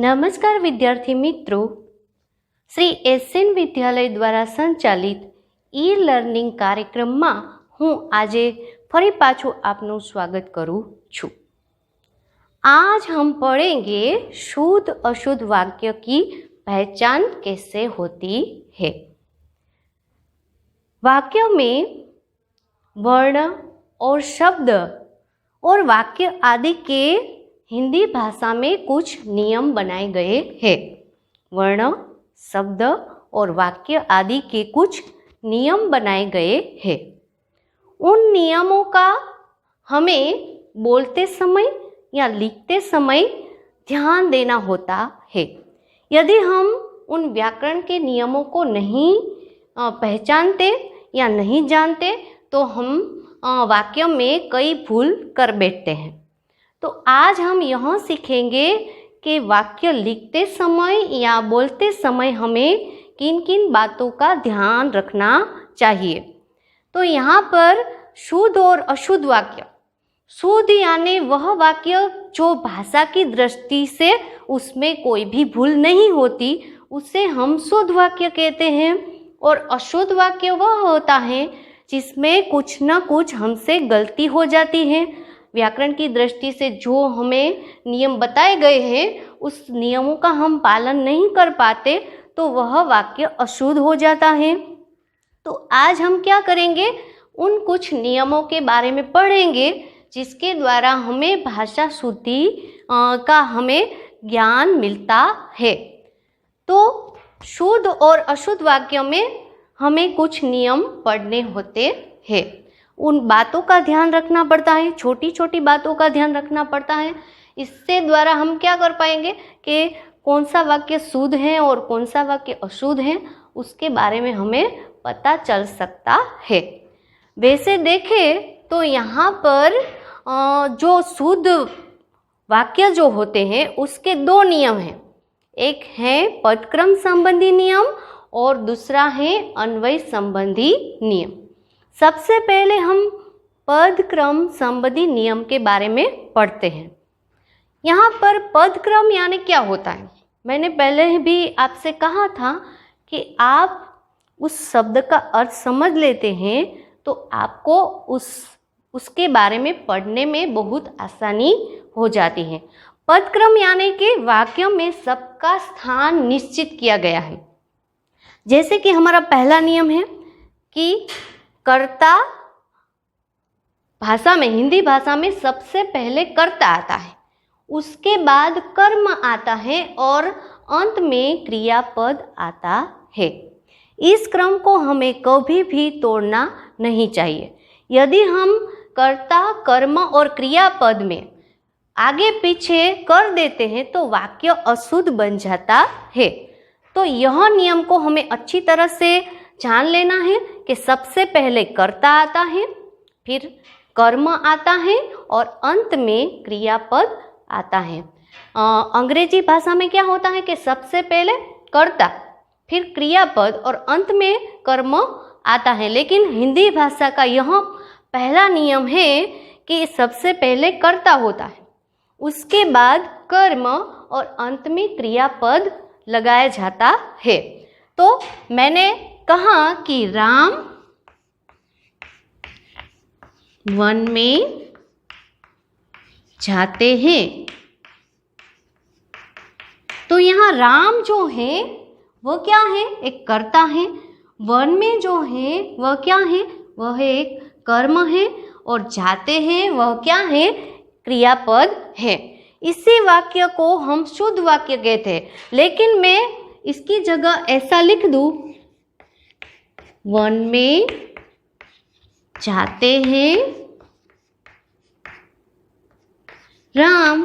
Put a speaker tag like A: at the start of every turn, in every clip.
A: નમસ્કાર વિદ્યાર્થી મિત્રો, શ્રી એસએન વિદ્યાલય દ્વારા સંચાલિત ઈ લર્નિંગ કાર્યક્રમમાં હું આજે ફરી પાછું આપનું સ્વાગત કરું છું। आज हम पढ़ेंगे शुद्ध अशुद्ध वाक्य की पहचान कैसे होती है। वाक्य में वर्ण और शब्द और वाक्य आदि के हिंदी भाषा में कुछ नियम बनाए गए हैं। वर्ण, शब्द और वाक्य आदि के कुछ नियम बनाए गए हैं। उन नियमों का हमें बोलते समय या लिखते समय ध्यान देना होता है। यदि हम उन व्याकरण के नियमों को नहीं पहचानते या नहीं जानते तो हम वाक्य में कई भूल कर बैठते हैं। तो आज हम यह सीखेंगे कि वाक्य लिखते समय या बोलते समय हमें किन किन बातों का ध्यान रखना चाहिए। तो यहाँ पर शुद्ध और अशुद्ध वाक्य, शुद्ध यानी वह वाक्य जो भाषा की दृष्टि से उसमें कोई भी भूल नहीं होती, उसे हम शुद्ध वाक्य कहते हैं। और अशुद्ध वाक्य वह होता है जिसमें कुछ न कुछ हमसे गलती हो जाती है। व्याकरण की दृष्टि से जो हमें नियम बताए गए हैं उस नियमों का हम पालन नहीं कर पाते तो वह वाक्य अशुद्ध हो जाता है। तो आज हम क्या करेंगे, उन कुछ नियमों के बारे में पढ़ेंगे जिसके द्वारा हमें भाषा शुद्धि का हमें ज्ञान मिलता है। तो शुद्ध और अशुद्ध वाक्य में हमें कुछ नियम पढ़ने होते हैं। उन बातों का ध्यान रखना पड़ता है, छोटी छोटी बातों का ध्यान रखना पड़ता है। इससे द्वारा हम क्या कर पाएंगे कि कौन सा वाक्य शुद्ध है और कौन सा वाक्य अशुद्ध है, उसके बारे में हमें पता चल सकता है। वैसे देखें तो यहाँ पर जो शुद्ध वाक्य जो होते हैं उसके दो नियम हैं। एक है पदक्रम संबंधी नियम और दूसरा है अन्वय संबंधी नियम। सबसे पहले हम पदक्रम संबंधी नियम के बारे में पढ़ते हैं। यहाँ पर पदक्रम यानी क्या होता है, मैंने पहले भी आपसे कहा था कि आप उस शब्द का अर्थ समझ लेते हैं तो आपको उसके बारे में पढ़ने में बहुत आसानी हो जाती है। पदक्रम यानी कि वाक्य में सबका स्थान निश्चित किया गया है। जैसे कि हमारा पहला नियम है कि कर्ता भाषा में, हिंदी भाषा में सबसे पहले कर्ता आता है, उसके बाद कर्म आता है और अंत में क्रियापद आता है। इस क्रम को हमें कभी भी तोड़ना नहीं चाहिए। यदि हम कर्ता, कर्म और क्रियापद में आगे पीछे कर देते हैं तो वाक्य अशुद्ध बन जाता है। तो यह नियम को हमें अच्छी तरह से जान लेना है कि सबसे पहले कर्ता आता है, फिर कर्म आता है और अंत में क्रियापद आता है। अंग्रेजी भाषा में क्या होता है कि सबसे पहले कर्ता, फिर क्रियापद और अंत में कर्म आता है। लेकिन हिंदी भाषा का यह पहला नियम है कि सबसे पहले कर्ता होता है, उसके बाद कर्म और अंत में क्रियापद लगाया जाता है। तो मैंने कहा कि राम वन में जाते हैं। तो यहाँ राम जो है वह क्या है, एक कर्ता है। वन में जो है वह क्या है, वह एक कर्म है। और जाते हैं वह क्या है, क्रियापद है। इसी वाक्य को हम शुद्ध वाक्य कहते हैं। लेकिन मैं इसकी जगह ऐसा लिख दूं, वन में जाते हैं राम,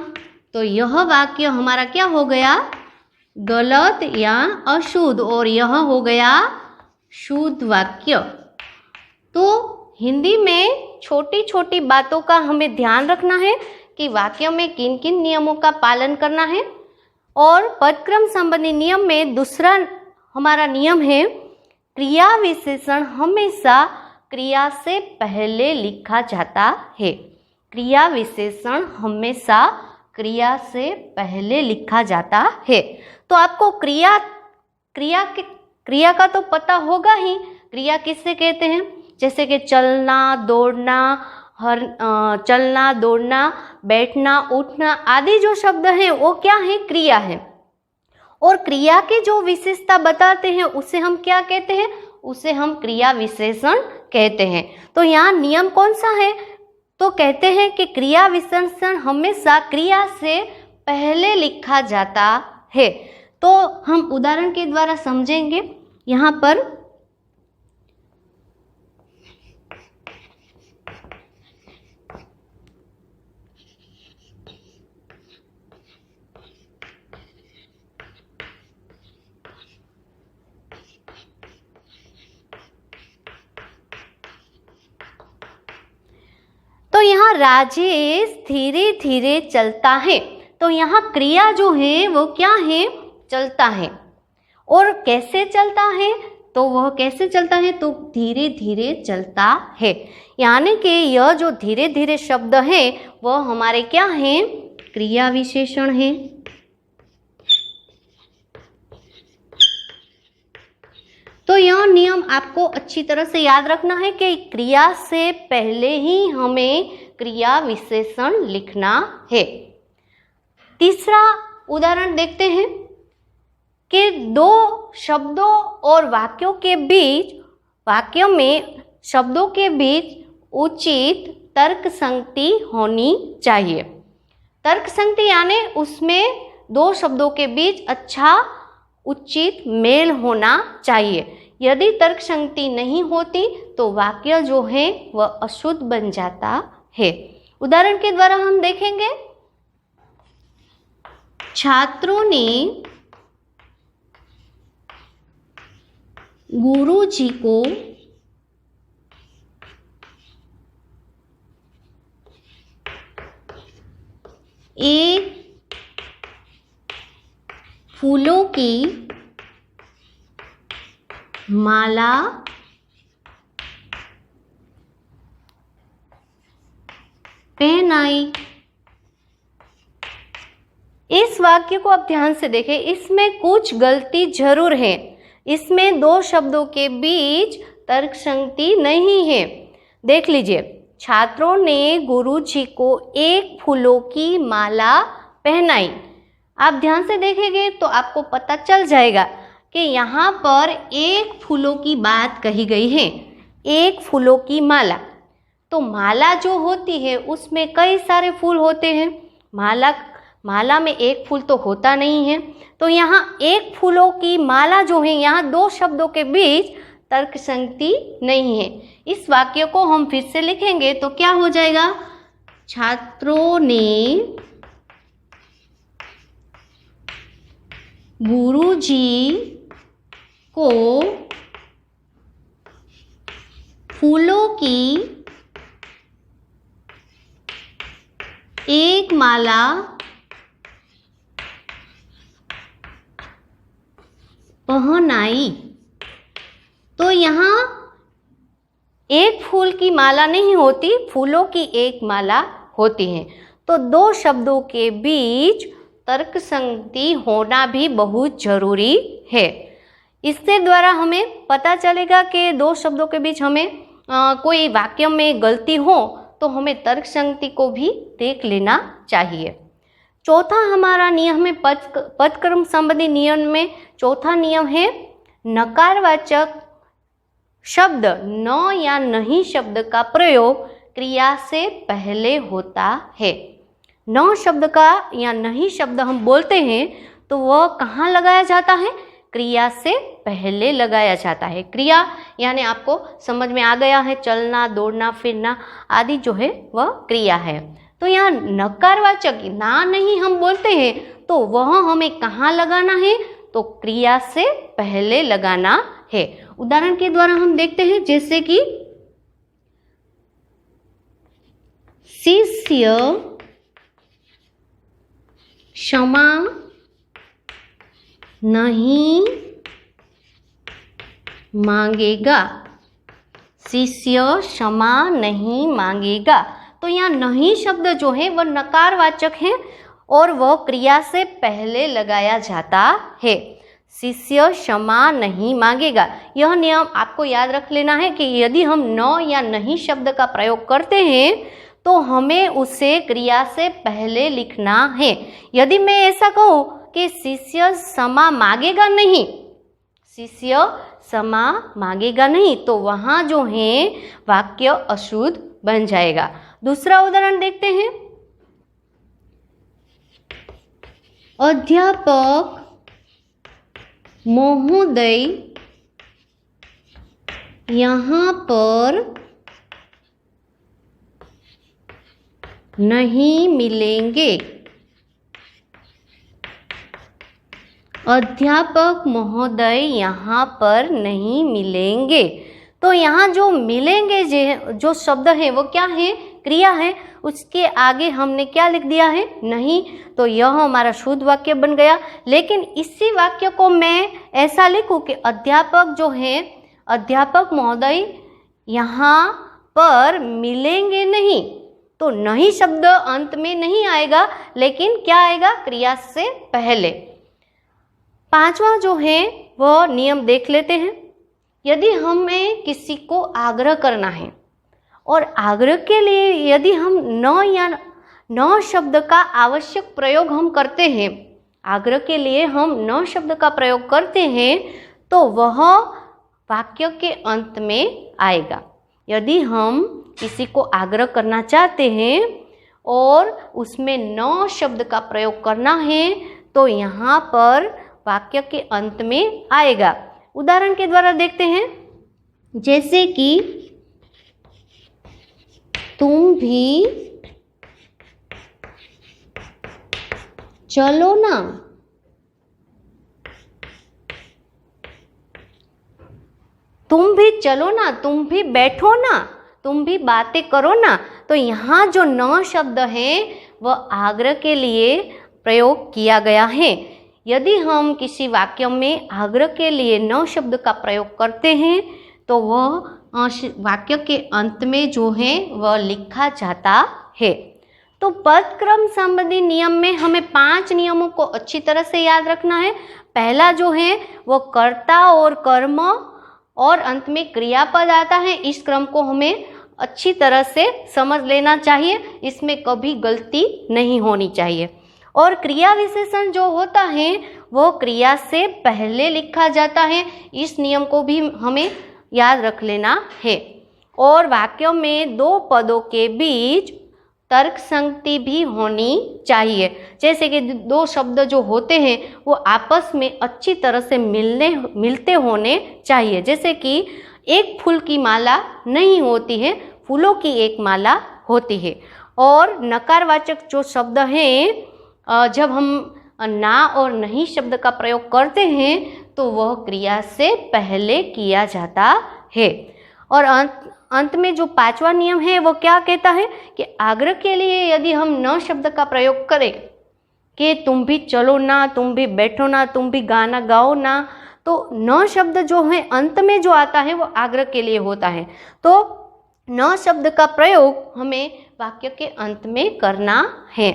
A: तो यह वाक्य हमारा क्या हो गया, गलत या अशुद्ध, और यह हो गया शुद्ध वाक्य। तो हिंदी में छोटी छोटी बातों का हमें ध्यान रखना है कि वाक्य में किन किन नियमों का पालन करना है। और पदक्रम संबंधी नियम में दूसरा हमारा नियम है, क्रिया विशेषण हमेशा क्रिया से पहले लिखा जाता है। क्रिया विशेषण हमेशा क्रिया से पहले लिखा जाता है। तो आपको क्रिया का तो पता होगा ही। क्रिया किससे कहते हैं? जैसे कि चलना, दौड़ना, चलना, दौड़ना, बैठना, उठना आदि जो शब्द हैं वो क्या है? क्रिया है। और क्रिया की जो विशेषता बताते हैं उसे हम क्या कहते हैं? उसे हम क्रिया विशेषण कहते हैं। तो यहाँ नियम कौन सा है? तो कहते हैं कि क्रिया विशेषण हमेशा क्रिया से पहले लिखा जाता है। तो हम उदाहरण के द्वारा समझेंगे। यहाँ पर तो यहाँ राजेश धीरे धीरे चलता है। तो यहाँ क्रिया जो है वो क्या है? चलता है। और कैसे चलता है? तो वह कैसे चलता है? तो धीरे धीरे चलता है। यानी कि यह जो धीरे धीरे शब्द है वह हमारे क्या है? क्रिया विशेषण है। तो यह नियम आपको अच्छी तरह से याद रखना है कि क्रिया से पहले ही हमें क्रिया विशेषण लिखना है। तीसरा उदाहरण देखते हैं कि दो शब्दों और वाक्यों में शब्दों के बीच उचित तर्क संगति होनी चाहिए। तर्क संगति यानी उसमें दो शब्दों के बीच अच्छा उचित मेल होना चाहिए। यदि तर्क संगति नहीं होती तो वाक्य जो है वह अशुद्ध बन जाता है। उदाहरण के द्वारा हम देखेंगे, छात्रों ने गुरुजी को एक फूलों की माला पहनाई। इस वाक्य को आप ध्यान से देखें, इसमें कुछ गलती जरूर है। इसमें दो शब्दों के बीच तर्क संगति नहीं है। देख लीजिए, छात्रों ने गुरुजी को एक फूलों की माला पहनाई। आप ध्यान से देखेंगे तो आपको पता चल जाएगा कि यहाँ पर एक फूलों की बात कही गई है, एक फूलों की माला। तो माला जो होती है उसमें कई सारे फूल होते हैं। माला में एक फूल तो होता नहीं है। तो यहाँ एक फूलों की माला जो है, यहाँ दो शब्दों के बीच तर्क संगति नहीं है। इस वाक्य को हम फिर से लिखेंगे तो क्या हो जाएगा? छात्रों ने गुरुजी को फूलों की एक माला पहनाई। तो यहाँ एक फूल की माला नहीं होती, फूलों की एक माला होती है। तो दो शब्दों के बीच तर्क संगति होना भी बहुत जरूरी है। इससे द्वारा हमें पता चलेगा कि दो शब्दों के बीच हमें कोई वाक्य में गलती हो तो हमें तर्क संगति को भी देख लेना चाहिए। चौथा हमारा नियम है पदक्रम संबंधी नियम में चौथा नियम है नकारवाचक शब्द न या नहीं शब्द का प्रयोग क्रिया से पहले होता है। न शब्द का या नहीं शब्द हम बोलते हैं तो वह कहाँ लगाया जाता है? क्रिया से पहले लगाया जाता है। क्रिया यानी आपको समझ में आ गया है, चलना, दौड़ना, फिरना आदि जो है वह क्रिया है। तो यहाँ नकारवाचक ना नहीं हम बोलते हैं तो वह हमें कहाँ लगाना है? तो क्रिया से पहले लगाना है। उदाहरण के द्वारा हम देखते हैं, जैसे कि शिष्य क्षमा नहीं मांगेगा। शिष्य क्षमा नहीं मांगेगा। तो यहाँ नहीं शब्द जो है वह नकारवाचक है और वह क्रिया से पहले लगाया जाता है। शिष्य क्षमा नहीं मांगेगा। यह नियम आपको याद रख लेना है कि यदि हम न या नहीं शब्द का प्रयोग करते हैं तो हमें उसे क्रिया से पहले लिखना है। यदि मैं ऐसा कहूँ कि शिष्य क्षमा मांगेगा नहीं, शिष्य क्षमा मांगेगा नहीं, तो वहाँ जो है वाक्य अशुद्ध बन जाएगा। दूसरा उदाहरण देखते हैं। अध्यापक महोदय यहाँ पर नहीं मिलेंगे। अध्यापक महोदय यहाँ पर नहीं मिलेंगे। तो यहाँ जो मिलेंगे जो शब्द है वो क्या है? क्रिया है। उसके आगे हमने क्या लिख दिया है? नहीं। तो यह हमारा शुद्ध वाक्य बन गया। लेकिन इसी वाक्य को मैं ऐसा लिखूं कि अध्यापक जो है, अध्यापक महोदय यहाँ पर मिलेंगे नहीं, तो नहीं शब्द अंत में नहीं आएगा, लेकिन क्या आएगा? क्रिया से पहले। पांचवा जो है वह नियम देख लेते हैं। यदि हमें किसी को आग्रह करना है और आग्रह के लिए यदि हम न या न शब्द का आवश्यक प्रयोग हम करते हैं, आग्रह के लिए हम न शब्द का प्रयोग करते हैं, तो वह वाक्य के अंत में आएगा। यदि हम किसी को आग्रह करना चाहते हैं और उसमें न शब्द का प्रयोग करना है तो यहाँ पर वाक्य के अंत में आएगा। उदाहरण के द्वारा देखते हैं, जैसे कि तुम भी चलो ना। तुम भी चलो ना, तुम भी बैठो ना, तुम भी बातें करो ना। तो यहाँ जो न शब्द है वह आग्रह के लिए प्रयोग किया गया है। यदि हम किसी वाक्य में आग्रह के लिए न शब्द का प्रयोग करते हैं तो वह वाक्य के अंत में जो है वह लिखा जाता है। तो पद क्रम संबंधी नियम में हमें 5 नियमों को अच्छी तरह से याद रखना है। पहला जो है वो कर्ता और कर्म और अंत में क्रियापद आता है। इस क्रम को हमें अच्छी तरह से समझ लेना चाहिए, इसमें कभी गलती नहीं होनी चाहिए। और क्रिया विशेषण जो होता है वो क्रिया से पहले लिखा जाता है, इस नियम को भी हमें याद रख लेना है। और वाक्यों में 2 पदों के बीच तर्क संगति भी होनी चाहिए। जैसे कि 2 शब्द जो होते हैं वो आपस में अच्छी तरह से मिलते होने चाहिए। जैसे कि एक फूल की माला नहीं होती है, फूलों की एक माला होती है। और नकारवाचक जो शब्द हैं, जब हम ना और नहीं शब्द का प्रयोग करते हैं तो वह क्रिया से पहले किया जाता है। और अंत में जो 5वां नियम है वो क्या कहता है कि आग्रह के लिए यदि हम न शब्द का प्रयोग करें कि तुम भी चलो ना, तुम भी बैठो ना, तुम भी गाना गाओ ना, तो न शब्द जो है अंत में जो आता है वो आग्रह के लिए होता है। तो न शब्द का प्रयोग हमें वाक्य के अंत में करना है।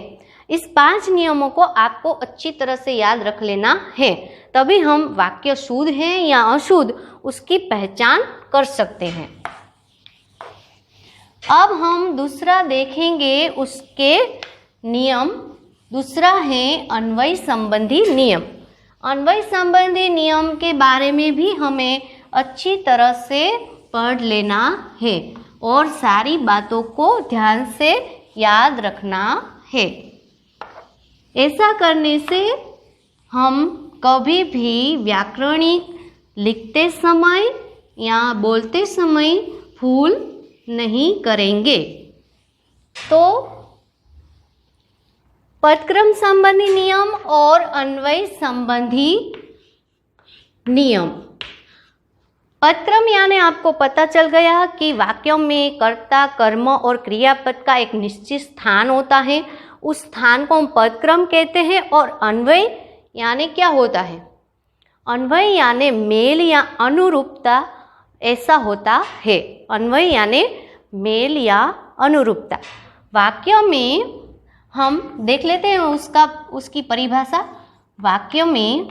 A: इस 5 नियमों को आपको अच्छी तरह से याद रख लेना है, तभी हम वाक्य शुद्ध है या अशुद्ध उसकी पहचान कर सकते हैं। अब हम दूसरा देखेंगे, उसके नियम। दूसरा है अन्वय संबंधी नियम। अन्वय संबंधी नियम के बारे में भी हमें अच्छी तरह से पढ़ लेना है और सारी बातों को ध्यान से याद रखना है। ऐसा करने से हम कभी भी व्याकरणिक लिखते समय या बोलते समय भूल नहीं करेंगे। तो पदक्रम संबंधी नियम और अन्वय संबंधी नियम। पदक्रम यानी आपको पता चल गया कि वाक्यों में कर्ता, कर्म और क्रियापद का एक निश्चित स्थान होता है, उस स्थान को हम पदक्रम कहते हैं। और अन्वय यानी क्या होता है? अन्वय यानी मेल या अनुरूपता, ऐसा होता है। अन्वय यानी मेल या अनुरूपता। वाक्य में हम देख लेते हैं उसकी परिभाषा। वाक्य में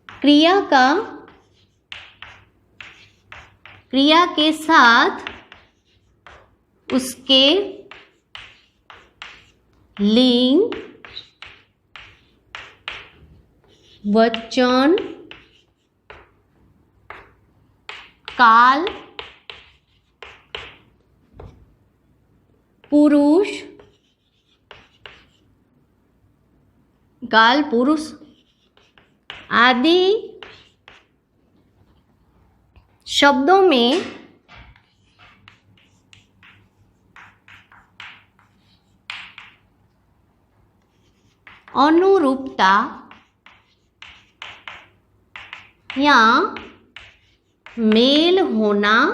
A: क्रिया के साथ उसके लिंग, वचन, काल, पुरुष आदि शब्दों में अनुरूपता या मेल होना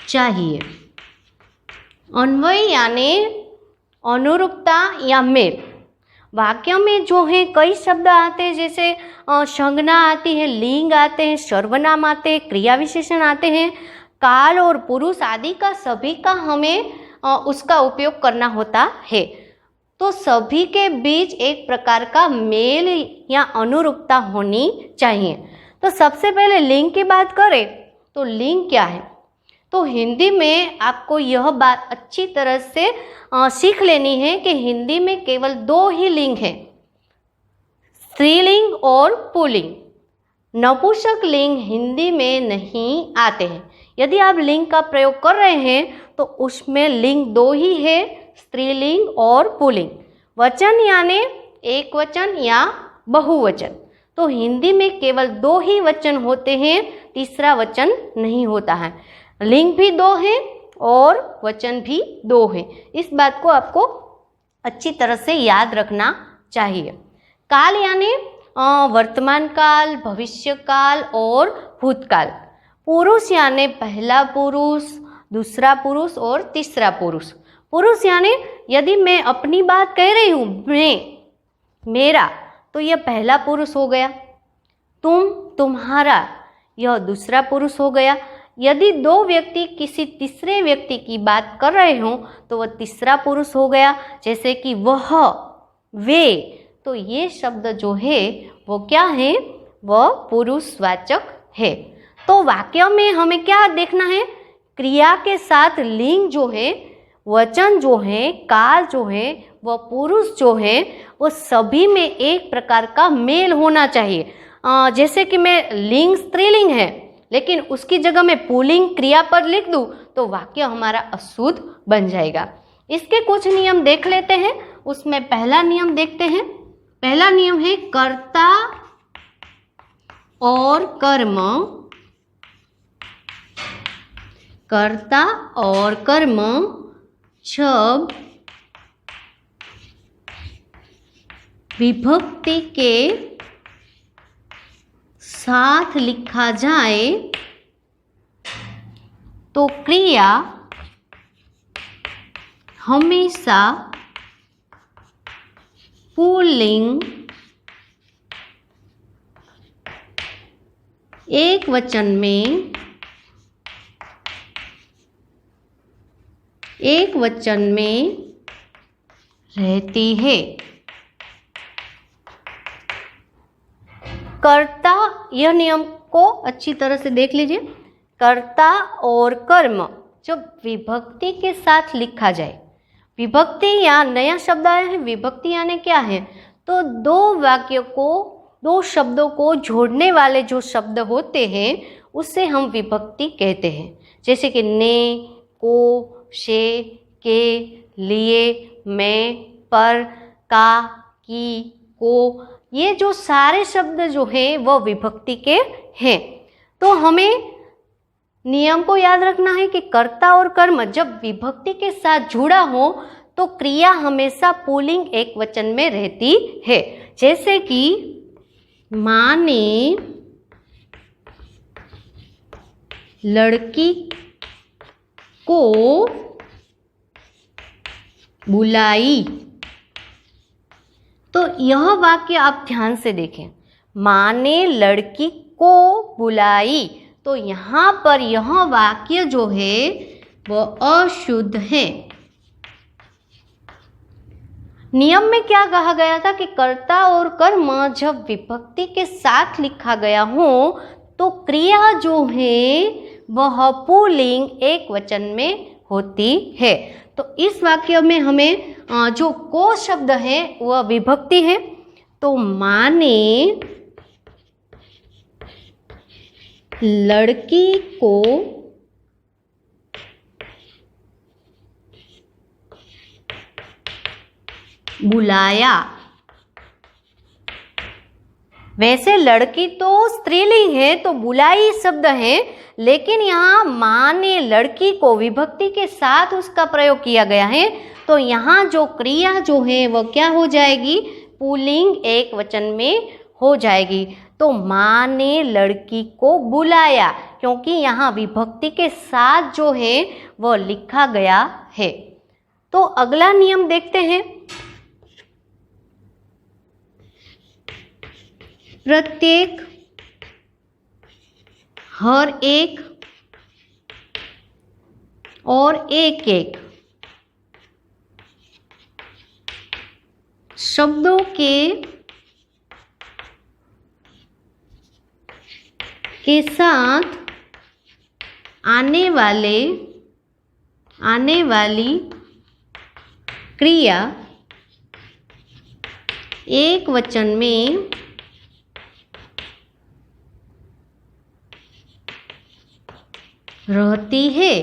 A: चाहिए। अन्वय यानी अनुरूपता या मेल। वाक्य में जो है कई शब्द आते हैं, जैसे संज्ञा आती है, लिंग आते हैं, सर्वनाम आते हैं, क्रिया विशेषण आते हैं, काल और पुरुष आदि का सभी का हमें उसका उपयोग करना होता है। तो सभी के बीच एक प्रकार का मेल या अनुरूपता होनी चाहिए। तो सबसे पहले लिंग की बात करें तो लिंग क्या है? तो हिंदी में आपको यह बात अच्छी तरह से सीख लेनी है कि हिंदी में केवल 2 ही लिंग हैं, स्त्रीलिंग और पुल्लिंग। नपुंसक लिंग हिंदी में नहीं आते हैं। यदि आप लिंग का प्रयोग कर रहे हैं तो उसमें लिंग 2 ही है, स्त्रीलिंग और पुल्लिंग। वचन यानी एक वचन या बहुवचन। तो हिंदी में केवल 2 ही वचन होते हैं, तीसरा वचन नहीं होता है। लिंग भी 2 है और वचन भी 2 है। इस बात को आपको अच्छी तरह से याद रखना चाहिए। काल यानी वर्तमान काल, भविष्य काल और भूतकाल। पुरुष यानी पहला पुरुष, दूसरा पुरुष और तीसरा पुरुष। पुरुष यानी यदि मैं अपनी बात कह रही हूँ, मेरा, तो यह पहला पुरुष हो गया। तुम, तुम्हारा, यह दूसरा पुरुष हो गया। यदि 2 व्यक्ति किसी तीसरे व्यक्ति की बात कर रहे हों तो वह तीसरा पुरुष हो गया, जैसे कि वह, वे। तो ये शब्द जो है वो क्या है? वह पुरुषवाचक है। तो वाक्य में हमें क्या देखना है? क्रिया के साथ लिंग जो है, वचन जो है, काल जो है, वह पुरुष जो है, वो सभी में एक प्रकार का मेल होना चाहिए। जैसे कि मैं लिंग स्त्रीलिंग है लेकिन उसकी जगह मैं पुल्लिंग क्रियापद लिख दूं तो वाक्य हमारा अशुद्ध बन जाएगा। इसके कुछ नियम देख लेते हैं। उसमें पहला नियम देखते हैं। पहला नियम है कर्ता और कर्म। कर्ता और कर्म जब विभक्ति के साथ लिखा जाए तो क्रिया हमेशा पुल्लिंग, एक वचन में रहती है। कर्ता, यह नियम को अच्छी तरह से देख लीजिए। कर्ता और कर्म जब विभक्ति के साथ लिखा जाए, विभक्ति या नया शब्द आया है, विभक्ति यानी क्या है? तो 2 शब्दों को जोड़ने वाले जो शब्द होते हैं उससे हम विभक्ति कहते हैं। जैसे कि ने, को, से, के, लिए, मैं, पर, का, की, को, ये जो सारे शब्द जो हैं वो विभक्ति के हैं। तो हमें नियम को याद रखना है कि कर्ता और कर्म जब विभक्ति के साथ जुड़ा हो तो क्रिया हमेशा पुल्लिंग एक वचन में रहती है। जैसे कि माँ ने लड़की को बुलाई। तो यह वाक्य आप ध्यान से देखें। माँ ने लड़की को बुलाई तो यहाँ पर यह वाक्य जो है वह अशुद्ध है। नियम में क्या कहा गया था कि कर्ता और कर्म जब विभक्ति के साथ लिखा गया हो तो क्रिया जो है वह पुल्लिंग एक वचन में होती है। तो इस वाक्य में हमें जो को शब्द है वह विभक्ति है। तो माँ ने लड़की को बुलाया। वैसे लड़की तो स्त्रीलिंग है तो बुलाई शब्द है, लेकिन यहाँ माँ ने लड़की को विभक्ति के साथ उसका प्रयोग किया गया है। तो यहाँ जो क्रिया जो है वह क्या हो जाएगी, पुल्लिंग एक वचन में हो जाएगी। तो माँ ने लड़की को बुलाया, क्योंकि यहाँ विभक्ति के साथ जो है वह लिखा गया है। तो अगला नियम देखते हैं। प्रत्येक, हर एक और एक एक शब्दों के साथ आने वाली क्रिया एक वचन में रहती है।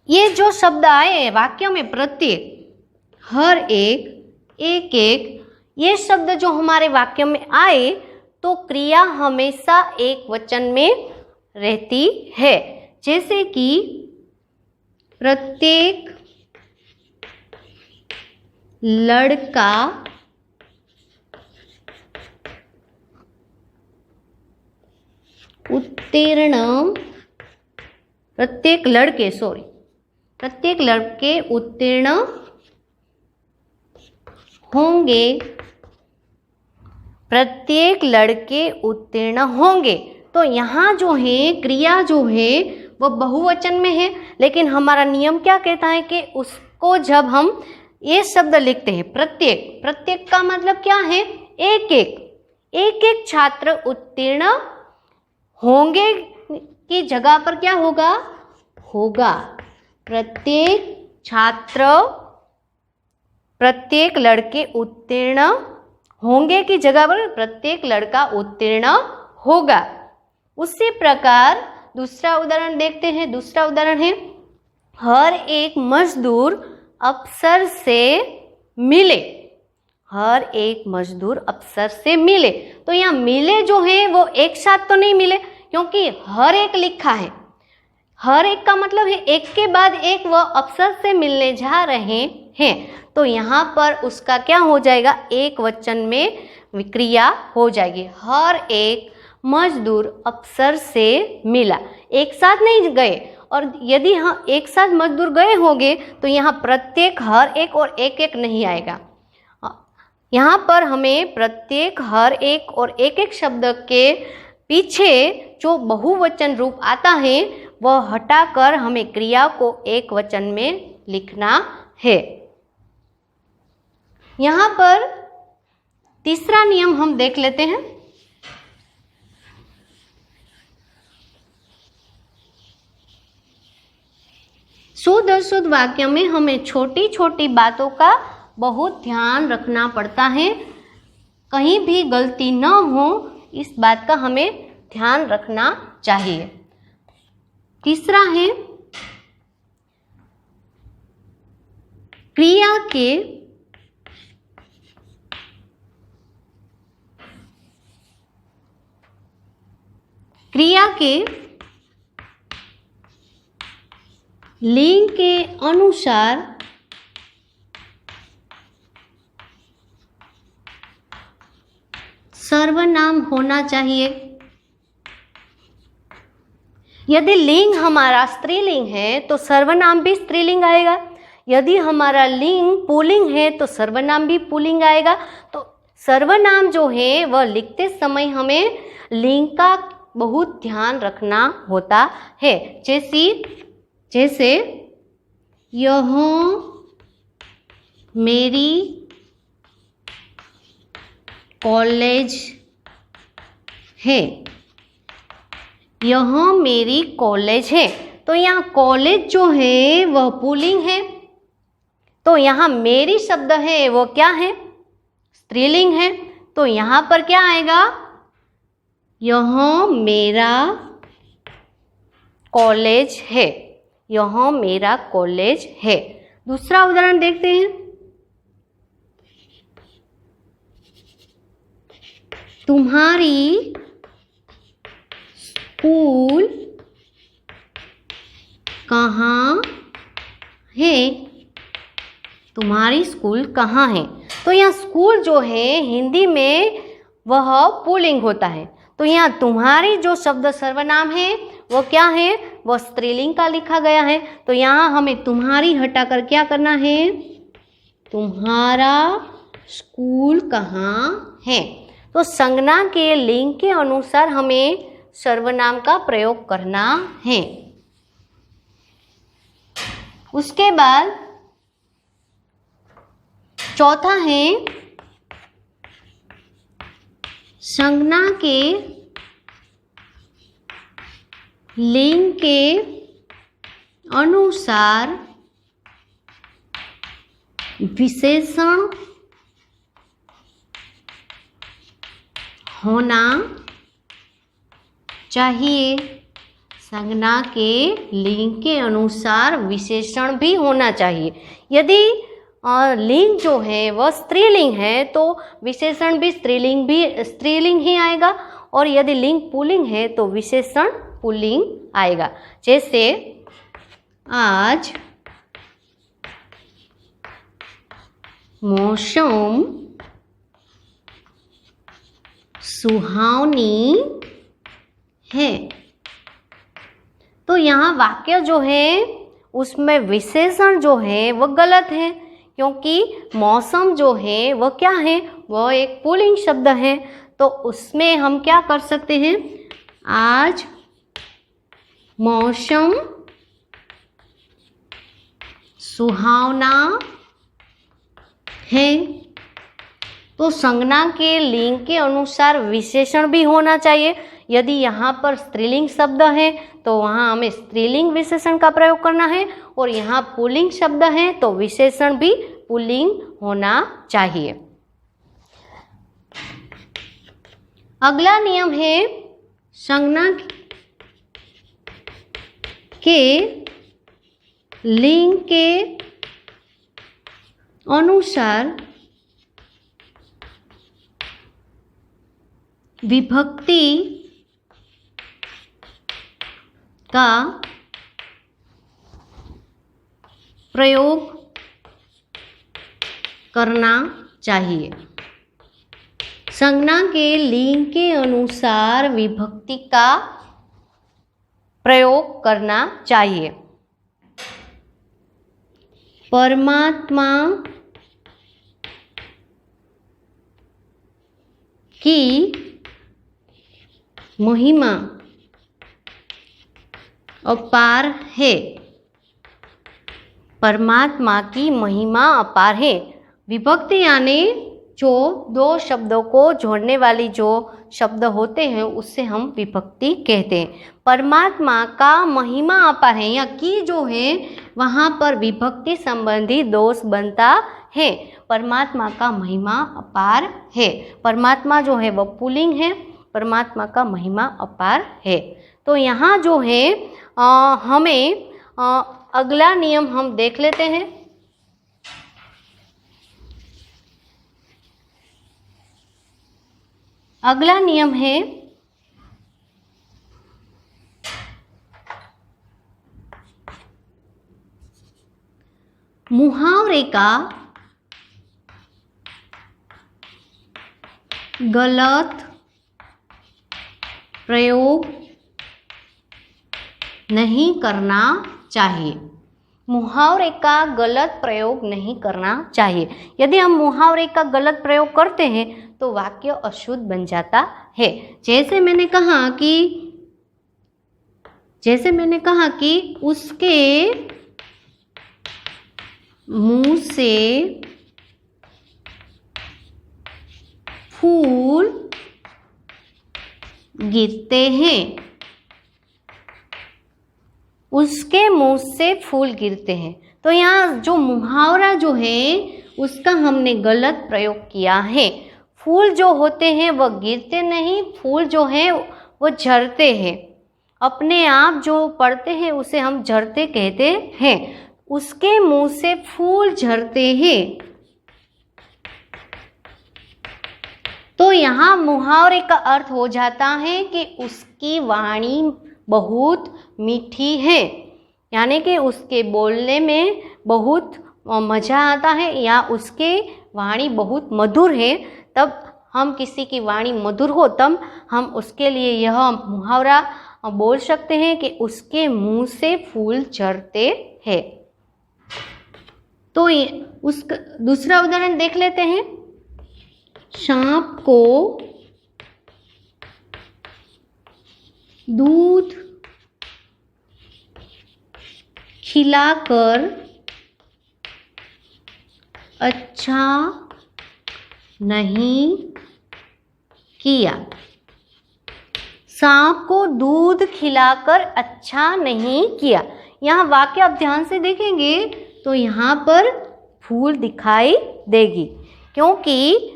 A: ये जो शब्द आए वाक्य में, प्रत्येक, हर एक, एक एक, ये शब्द जो हमारे वाक्य में आए तो क्रिया हमेशा एक वचन में रहती है। जैसे कि प्रत्येक लड़का उत्तीर्ण, प्रत्येक लड़के उत्तीर्ण होंगे। प्रत्येक लड़के उत्तीर्ण होंगे। तो यहाँ जो है क्रिया जो है वो बहुवचन में है, लेकिन हमारा नियम क्या कहता है कि उसको जब हम ये शब्द लिखते हैं प्रत्येक, प्रत्येक का मतलब क्या है, एक एक छात्र उत्तीर्ण होंगे की जगह पर क्या होगा, प्रत्येक छात्र, प्रत्येक लड़के उत्तीर्ण होंगे की जगह पर प्रत्येक लड़का उत्तीर्ण होगा। उसी प्रकार दूसरा उदाहरण देखते हैं। दूसरा उदाहरण है, हर एक मजदूर अफसर से मिले। हर एक मजदूर अफसर से मिले। तो यहाँ मिले जो है वो एक साथ तो नहीं मिले, क्योंकि हर एक लिखा है। हर एक का मतलब है एक के बाद एक वह अफसर से मिलने जा रहे हैं। तो यहाँ पर उसका क्या हो जाएगा, एक वचन में क्रिया हो जाएगी। हर एक मजदूर अफसर से मिला। एक साथ नहीं गए, और यदि हाँ एक साथ मजदूर गए होंगे तो यहाँ प्रत्येक, हर एक और एक एक नहीं आएगा। यहाँ पर हमें प्रत्येक, हर एक और एक एक शब्द के पीछे जो बहुवचन रूप आता है वह हटाकर हमें क्रिया को एक वचन में लिखना है। यहाँ पर तीसरा नियम हम देख लेते हैं। शुद्ध अशुद्ध वाक्य में हमें छोटी छोटी बातों का बहुत ध्यान रखना पड़ता है। कहीं भी गलती न हो, इस बात का हमें ध्यान रखना चाहिए। तीसरा है, क्रिया के लिंग के अनुसार सर्वनाम होना चाहिए। यदि लिंग हमारा स्त्रीलिंग है तो सर्वनाम भी स्त्रीलिंग आएगा। यदि हमारा लिंग पुल्लिंग है तो सर्वनाम भी पुल्लिंग आएगा। तो सर्वनाम जो है वह लिखते समय हमें लिंग का बहुत ध्यान रखना होता है। जैसे यह मेरी कॉलेज है, यह मेरी कॉलेज है। तो यहाँ कॉलेज जो है वह पुल्लिंग है, तो यहाँ मेरी शब्द है वो क्या है, स्त्रीलिंग है। तो यहाँ पर क्या आएगा, यह मेरा कॉलेज है, यह मेरा कॉलेज है। दूसरा उदाहरण देखते हैं। तुम्हारी स्कूल कहाँ है, तुम्हारी स्कूल कहाँ है। तो यहाँ स्कूल जो है हिंदी में वह पुल्लिंग होता है, तो यहाँ तुम्हारी जो शब्द सर्वनाम है वो क्या है, वो स्त्रीलिंग का लिखा गया है। तो यहाँ हमें तुम्हारी हटाकर क्या करना है, तुम्हारा स्कूल कहाँ है। तो संज्ञा के लिंग के अनुसार हमें सर्वनाम का प्रयोग करना है। उसके बाद चौथा है संज्ञा के लिंग के अनुसार विशेषण होना चाहिए। संज्ञा के लिंग के अनुसार विशेषण भी होना चाहिए। यदि लिंग जो है वह स्त्रीलिंग है तो विशेषण भी स्त्रीलिंग ही आएगा, और यदि लिंग पुल्लिंग है तो विशेषण पुल्लिंग आएगा। जैसे आज मौसम सुहावनी है। तो यहाँ वाक्य जो है उसमें विशेषण जो है वह गलत है, क्योंकि मौसम जो है वह क्या है, वह एक पुल्लिंग शब्द है। तो उसमें हम क्या कर सकते हैं, आज मौसम सुहावना है। तो संज्ञा के लिंग के अनुसार विशेषण भी होना चाहिए। यदि यहाँ पर स्त्रीलिंग शब्द है तो वहाँ हमें स्त्रीलिंग विशेषण का प्रयोग करना है, और यहाँ पुल्लिंग शब्द है तो विशेषण भी पुल्लिंग होना चाहिए। अगला नियम है संज्ञा के लिंग के अनुसार विभक्ति का प्रयोग करना चाहिए। संज्ञा के लिंग के अनुसार विभक्ति का प्रयोग करना चाहिए। परमात्मा की महिमा अपार है। परमात्मा की महिमा अपार है। विभक्ति यानी जो दो शब्दों को जोड़ने वाली जो शब्द होते हैं उससे हम विभक्ति कहते हैं। परमात्मा का महिमा अपार है, यहाँ की जो है वहाँ पर विभक्ति संबंधी दोष बनता है। परमात्मा का महिमा अपार है, परमात्मा जो है वह पुल्लिंग है, परमात्मा का महिमा अपार है। तो यहाँ जो है हमें अगला नियम हम देख लेते हैं। अगला नियम है मुहावरे का गलत प्रयोग नहीं करना चाहिए। मुहावरे का गलत प्रयोग नहीं करना चाहिए। यदि हम मुहावरे का गलत प्रयोग करते हैं तो वाक्य अशुद्ध बन जाता है। जैसे मैंने कहा कि उसके मुंह से फूल गिरते हैं। उसके मुंह से फूल गिरते हैं। तो यहाँ जो मुहावरा जो है उसका हमने गलत प्रयोग किया है। फूल जो होते हैं वह गिरते नहीं, फूल जो हैं वो झरते हैं। अपने आप जो पड़ते हैं उसे हम झरते कहते हैं। उसके मुंह से फूल झरते हैं। तो यहाँ मुहावरे का अर्थ हो जाता है कि उसकी वाणी बहुत मीठी है, यानी कि उसके बोलने में बहुत मज़ा आता है या उसके वाणी बहुत मधुर है। तब हम किसी की वाणी मधुर हो तब हम उसके लिए यह मुहावरा बोल सकते हैं कि उसके मुंह से फूल झरते हैं। तो उसका दूसरा उदाहरण देख लेते हैं। सांप को दूध खिलाकर अच्छा नहीं किया। सांप को दूध खिलाकर अच्छा नहीं किया। यहाँ वाक्य आप ध्यान से देखेंगे तो यहाँ पर फूल दिखाई देगी, क्योंकि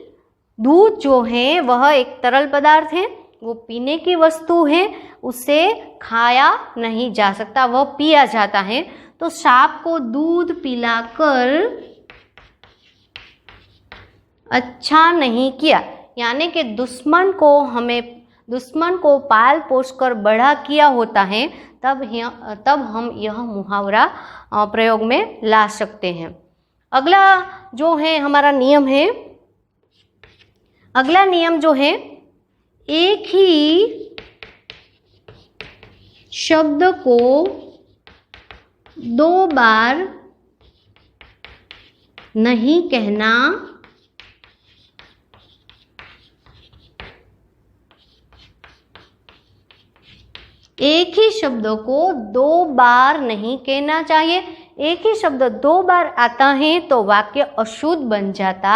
A: दूध जो है वह एक तरल पदार्थ है, वो पीने की वस्तु है, उसे खाया नहीं जा सकता, वह पिया जाता है। तो सांप को दूध पिलाकर अच्छा नहीं किया, यानी कि दुश्मन को पाल पोस कर बड़ा किया होता है, तब हम यह मुहावरा प्रयोग में ला सकते हैं। अगला जो है हमारा नियम है, अगला नियम जो है, एक ही शब्द को दो बार नहीं कहना। एक ही शब्द को दो बार नहीं कहना चाहिए। एक ही शब्द दो बार आता है तो वाक्य अशुद्ध बन जाता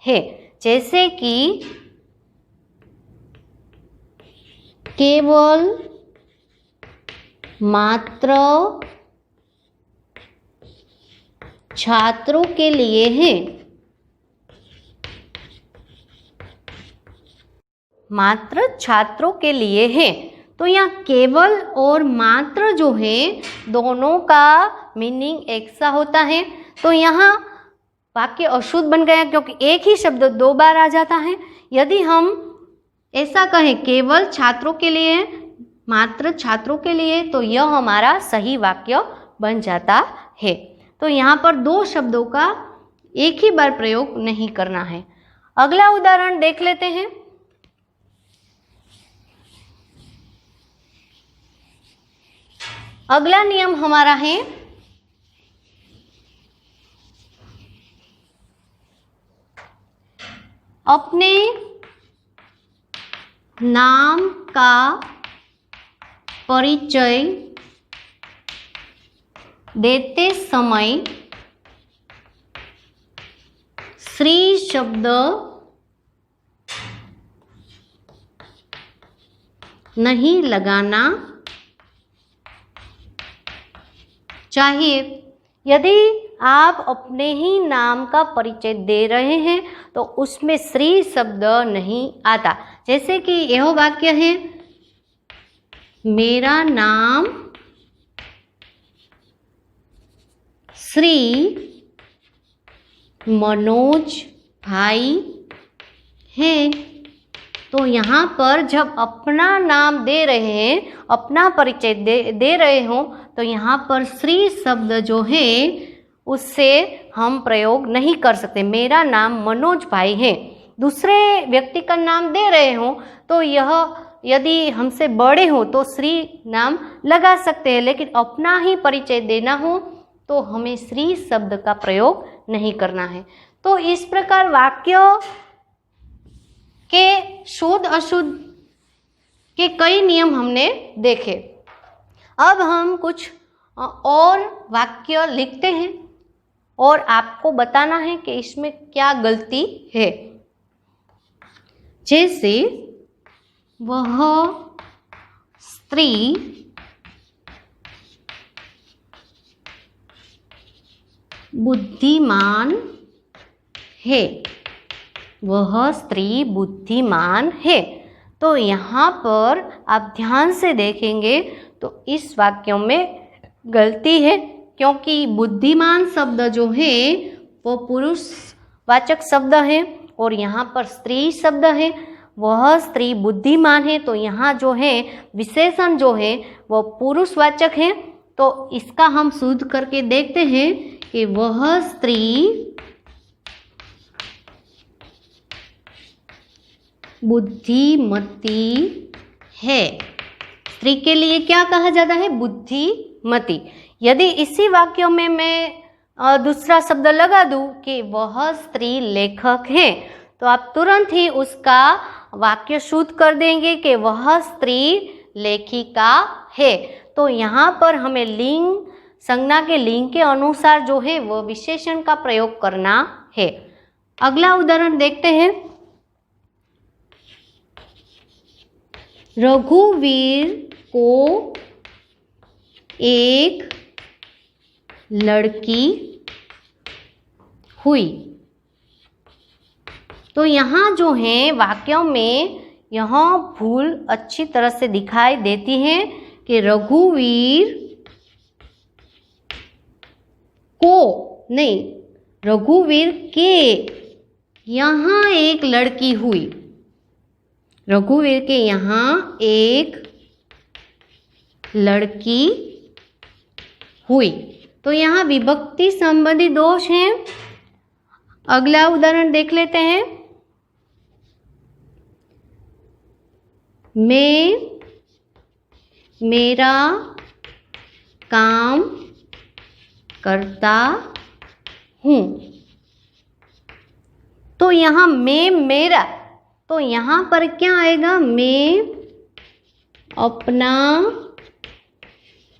A: है। जैसे कि केवल, मात्र, छात्रों के लिए है। मात्र छात्रों के लिए है। तो यहाँ केवल और मात्र जो है दोनों का मीनिंग एक सा होता है। तो यहाँ वाक्य अशुद्ध बन गया क्योंकि एक ही शब्द दो बार आ जाता है। यदि हम ऐसा कहें केवल छात्रों के लिए, मात्र छात्रों के लिए, तो यह हमारा सही वाक्य बन जाता है। तो यहाँ पर दो शब्दों का एक ही बार प्रयोग नहीं करना है। अगला उदाहरण देख लेते हैं। अगला नियम हमारा है, अपने नाम का परिचय देते समय श्री शब्द नहीं लगाना चाहिए। यदि आप अपने ही नाम का परिचय दे रहे हैं तो उसमें श्री शब्द नहीं आता। जैसे कि यह वाक्य है, मेरा नाम श्री मनोज भाई है। तो यहाँ पर जब अपना नाम दे रहे हैं, अपना परिचय दे रहे हो, तो यहाँ पर श्री शब्द जो है उससे हम प्रयोग नहीं कर सकते। मेरा नाम मनोज भाई है। दूसरे व्यक्ति का नाम दे रहे हो तो यह यदि हमसे बड़े हो तो श्री नाम लगा सकते हैं, लेकिन अपना ही परिचय देना हो तो हमें श्री शब्द का प्रयोग नहीं करना है। तो इस प्रकार वाक्य के शुद्ध अशुद्ध के कई नियम हमने देखे। अब हम कुछ और वाक्य लिखते हैं और आपको बताना है कि इसमें क्या गलती है। जैसे वह स्त्री बुद्धिमान है, वह स्त्री बुद्धिमान है। तो यहाँ पर आप ध्यान से देखेंगे तो इस वाक्यों में गलती है, क्योंकि बुद्धिमान शब्द जो है वो पुरुषवाचक शब्द है और यहाँ पर स्त्री शब्द है। वह स्त्री बुद्धिमान है, तो यहाँ जो है विशेषण जो है वो पुरुषवाचक है। तो इसका हम शुद्ध करके देखते हैं कि वह स्त्री बुद्धिमती है। स्त्री के लिए क्या कहा जाता है? बुद्धिमती। यदि इसी वाक्य में मैं दूसरा शब्द लगा दूं कि वह स्त्री लेखक है, तो आप तुरंत ही उसका वाक्य शुद्ध कर देंगे कि वह स्त्री लेखिका है। तो यहाँ पर हमें लिंग, संज्ञा के लिंग के अनुसार जो है वह विशेषण का प्रयोग करना है। अगला उदाहरण देखते हैं। रघुवीर को एक लड़की हुई। तो यहाँ जो है वाक्यों में यहाँ भूल अच्छी तरह से दिखाई देती है कि रघुवीर को नहीं, रघुवीर के यहाँ एक लड़की हुई। रघुवीर के यहाँ एक लड़की हुई। तो यहाँ विभक्ति संबंधी दोष हैं। अगला उदाहरण देख लेते हैं। मैं मेरा काम करता हूँ। तो यहाँ मैं मेरा, तो यहाँ पर क्या आएगा? मैं अपना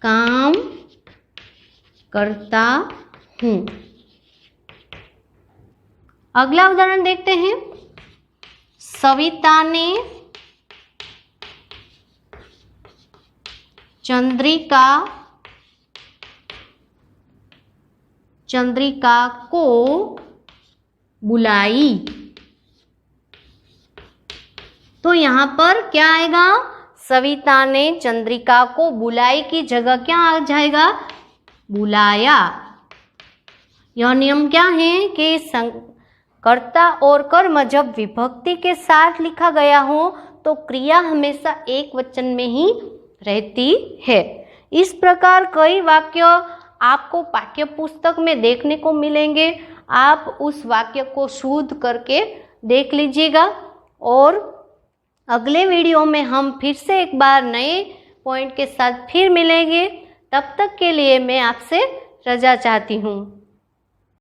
A: काम करता हूँ। अगला उदाहरण देखते हैं। सविता ने चंद्रिका को बुलाई। तो यहाँ पर क्या आएगा? सविता ने चंद्रिका को बुलाई की जगह क्या आ जाएगा? बुलाया। यह नियम क्या है कि कर्ता और कर्म जब विभक्ति के साथ लिखा गया हो तो क्रिया हमेशा एक वचन में ही रहती है। इस प्रकार कई वाक्य आपको पाठ्य पुस्तक में देखने को मिलेंगे। आप उस वाक्य को शुद्ध करके देख लीजिएगा और अगले वीडियो में हम फिर से एक बार नए पॉइंट के साथ फिर मिलेंगे। तब तक के लिए मैं आपसे रजा चाहती हूँ।